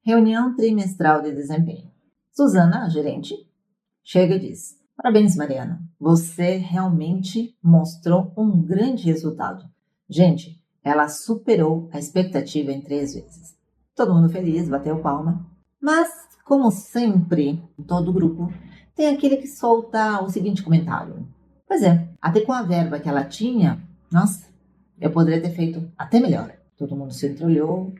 Reunião trimestral de desempenho. Suzana, a gerente, chega e diz: parabéns, Mariana. Você realmente mostrou um grande resultado. Gente, ela superou a expectativa em 3 vezes. Todo mundo feliz, bateu palma. Mas, como sempre, em todo grupo, tem aquele que solta o seguinte comentário. Pois é, até com a verba que ela tinha, nossa, eu poderia ter feito até melhor. Todo mundo se entreolhou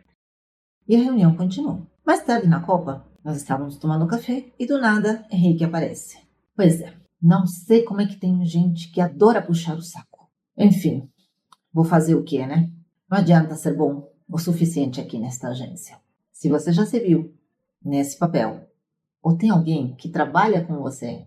e a reunião continuou. Mais tarde na Copa, nós estávamos tomando café e do nada Henrique aparece. Pois é, não sei como é que tem gente que adora puxar o saco. Enfim, vou fazer o quê, né? Não adianta ser bom o suficiente aqui nesta agência. Se você já se viu nesse papel, ou tem alguém que trabalha com você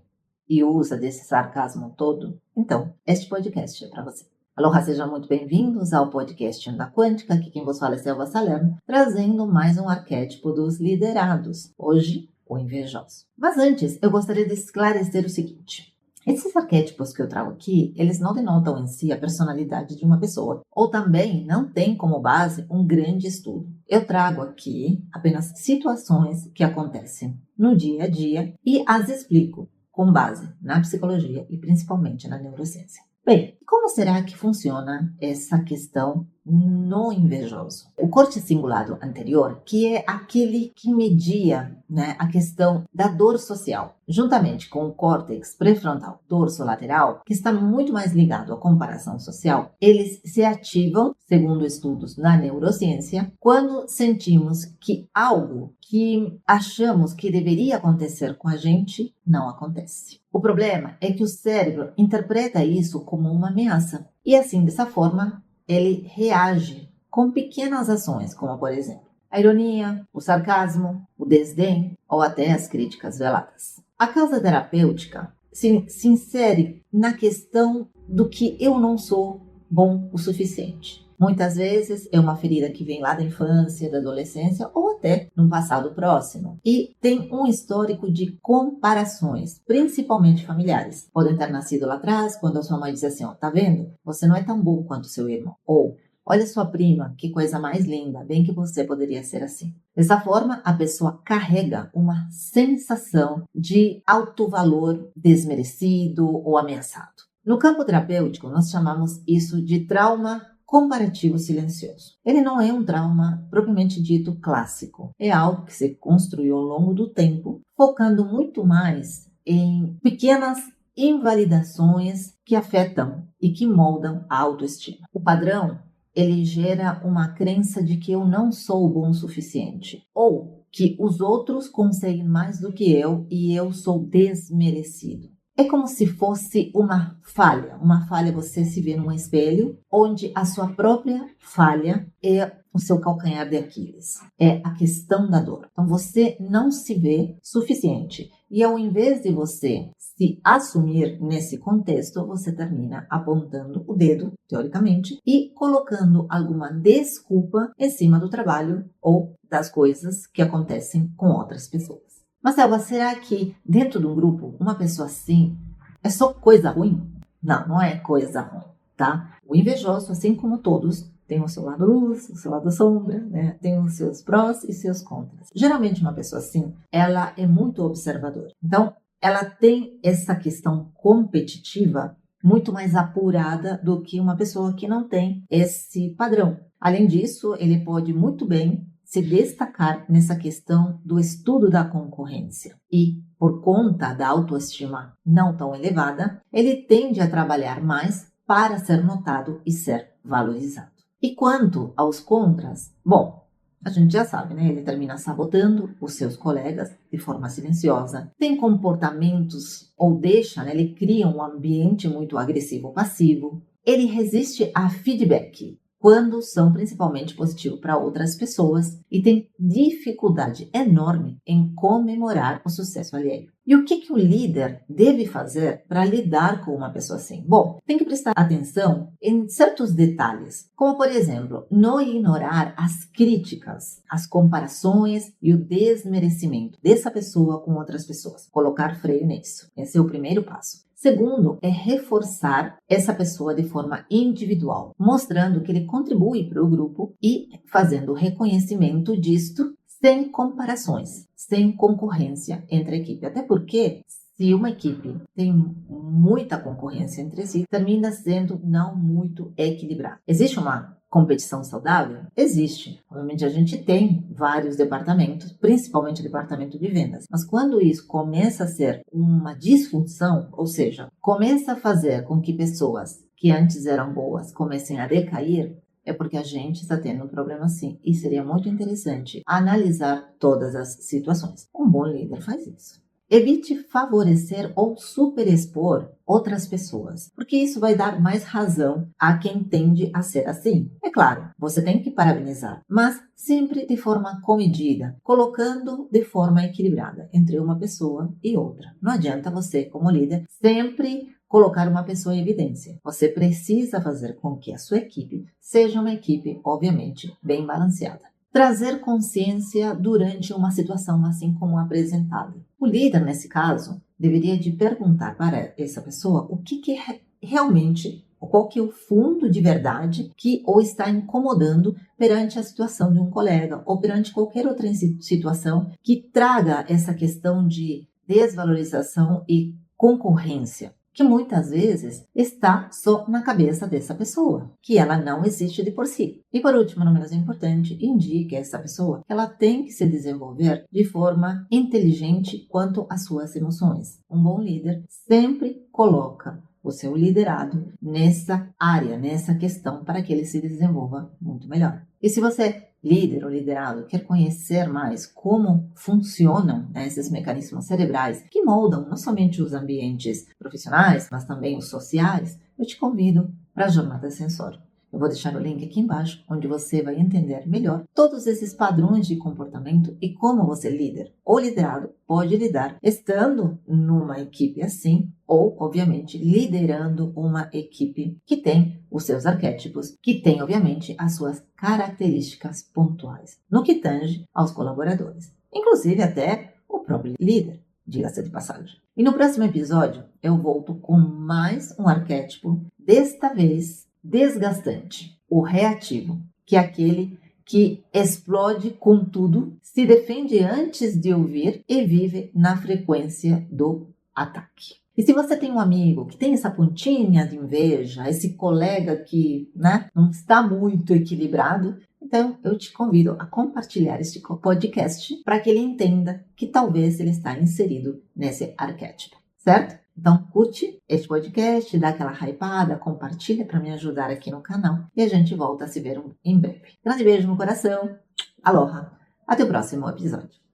e usa desse sarcasmo todo, então este podcast é para você. Aloha, sejam muito bem-vindos ao podcast Onda Quântica. Aqui quem vos fala é Selva Salerno, trazendo mais um arquétipo dos liderados. Hoje, o invejoso. Mas antes, eu gostaria de esclarecer o seguinte. Esses arquétipos que eu trago aqui, eles não denotam em si a personalidade de uma pessoa, ou também não têm como base um grande estudo. Eu trago aqui apenas situações que acontecem no dia a dia e as explico com base na psicologia e principalmente na neurociência. Bem, como será que funciona essa questão no invejoso? O corte cingulado anterior, que é aquele que media, a questão da dor social, juntamente com o córtex pré-frontal dorso-lateral, que está muito mais ligado à comparação social, eles se ativam, segundo estudos na neurociência, quando sentimos que algo que achamos que deveria acontecer com a gente não acontece. O problema é que o cérebro interpreta isso como uma ameaça e assim, dessa forma, ele reage com pequenas ações, como por exemplo, a ironia, o sarcasmo, o desdém ou até as críticas veladas. A causa terapêutica se insere na questão do que eu não sou bom o suficiente. Muitas vezes é uma ferida que vem lá da infância, da adolescência ou até num passado próximo. E tem um histórico de comparações, principalmente familiares. Podem ter nascido lá atrás, quando a sua mãe diz assim, tá vendo? Você não é tão bom quanto seu irmão. Ou, olha sua prima, que coisa mais linda, bem que você poderia ser assim. Dessa forma, a pessoa carrega uma sensação de alto valor desmerecido ou ameaçado. No campo terapêutico, nós chamamos isso de trauma comparativo silencioso. Ele não é um trauma propriamente dito clássico. É algo que se construiu ao longo do tempo, focando muito mais em pequenas invalidações que afetam e que moldam a autoestima. O padrão, ele gera uma crença de que eu não sou bom o suficiente, ou que os outros conseguem mais do que eu e eu sou desmerecido. É como se fosse uma falha. Uma falha você se vê num espelho, onde a sua própria falha é o seu calcanhar de Aquiles. É a questão da dor. Então você não se vê suficiente. E ao invés de você se assumir nesse contexto, você termina apontando o dedo, teoricamente, e colocando alguma desculpa em cima do trabalho ou das coisas que acontecem com outras pessoas. Mas, Selva, será que dentro de um grupo, uma pessoa assim, é só coisa ruim? Não, não é coisa ruim, tá? O invejoso, assim como todos, tem o seu lado luz, o seu lado sombra, né? Tem os seus prós e seus contras. Geralmente, uma pessoa assim, ela é muito observadora. Então, ela tem essa questão competitiva muito mais apurada do que uma pessoa que não tem esse padrão. Além disso, ele pode muito bem se destacar nessa questão do estudo da concorrência. E, por conta da autoestima não tão elevada, ele tende a trabalhar mais para ser notado e ser valorizado. E quanto aos contras, bom, a gente já sabe, né? Ele termina sabotando os seus colegas de forma silenciosa, tem comportamentos ou ele cria um ambiente muito agressivo-passivo, ele resiste a feedback, quando são principalmente positivos para outras pessoas e tem dificuldade enorme em comemorar o sucesso alheio. E o que o líder deve fazer para lidar com uma pessoa assim? Bom, tem que prestar atenção em certos detalhes, como por exemplo, não ignorar as críticas, as comparações e o desmerecimento dessa pessoa com outras pessoas. Colocar freio nisso. Esse é o primeiro passo. Segundo, é reforçar essa pessoa de forma individual, mostrando que ele contribui para o grupo e fazendo o reconhecimento disto sem comparações, sem concorrência entre a equipe. Até porque, se uma equipe tem muita concorrência entre si, termina sendo não muito equilibrada. Existe uma competição saudável? Existe. Obviamente a gente tem vários departamentos, principalmente o departamento de vendas. Mas quando isso começa a ser uma disfunção, ou seja, começa a fazer com que pessoas que antes eram boas comecem a decair, é porque a gente está tendo um problema sim. E seria muito interessante analisar todas as situações. Um bom líder faz isso. Evite favorecer ou superexpor outras pessoas, porque isso vai dar mais razão a quem tende a ser assim. É claro, você tem que parabenizar, mas sempre de forma comedida, colocando de forma equilibrada entre uma pessoa e outra. Não adianta você, como líder, sempre colocar uma pessoa em evidência. Você precisa fazer com que a sua equipe seja uma equipe, obviamente, bem balanceada. Trazer consciência durante uma situação assim como apresentada. O líder, nesse caso, deveria de perguntar para essa pessoa o que é realmente, qual que é o fundo de verdade que o está incomodando perante a situação de um colega ou perante qualquer outra situação que traga essa questão de desvalorização e concorrência, que muitas vezes está só na cabeça dessa pessoa, que ela não existe de por si. E por último, não menos importante, indique a essa pessoa que ela tem que se desenvolver de forma inteligente quanto às suas emoções. Um bom líder sempre coloca o seu liderado nessa área, nessa questão, para que ele se desenvolva muito melhor. E se você, líder ou liderado, quer conhecer mais como funcionam esses mecanismos cerebrais que moldam não somente os ambientes profissionais, mas também os sociais, eu te convido para a Jornada Sensor. Eu vou deixar o link aqui embaixo, onde você vai entender melhor todos esses padrões de comportamento e como você, líder ou liderado, pode lidar estando numa equipe assim ou, obviamente, liderando uma equipe que tem os seus arquétipos, que tem, obviamente, as suas características pontuais, no que tange aos colaboradores, inclusive até o próprio líder, diga-se de passagem. E no próximo episódio, eu volto com mais um arquétipo, desta vez desgastante, o reativo, que é aquele que explode com tudo, se defende antes de ouvir e vive na frequência do ataque. E se você tem um amigo que tem essa pontinha de inveja, esse colega que não está muito equilibrado, então eu te convido a compartilhar este podcast para que ele entenda que talvez ele está inserido nesse arquétipo, certo? Então curte este podcast, dá aquela hypada, compartilha para me ajudar aqui no canal e a gente volta a se ver em breve. Grande beijo no coração, aloha, até o próximo episódio.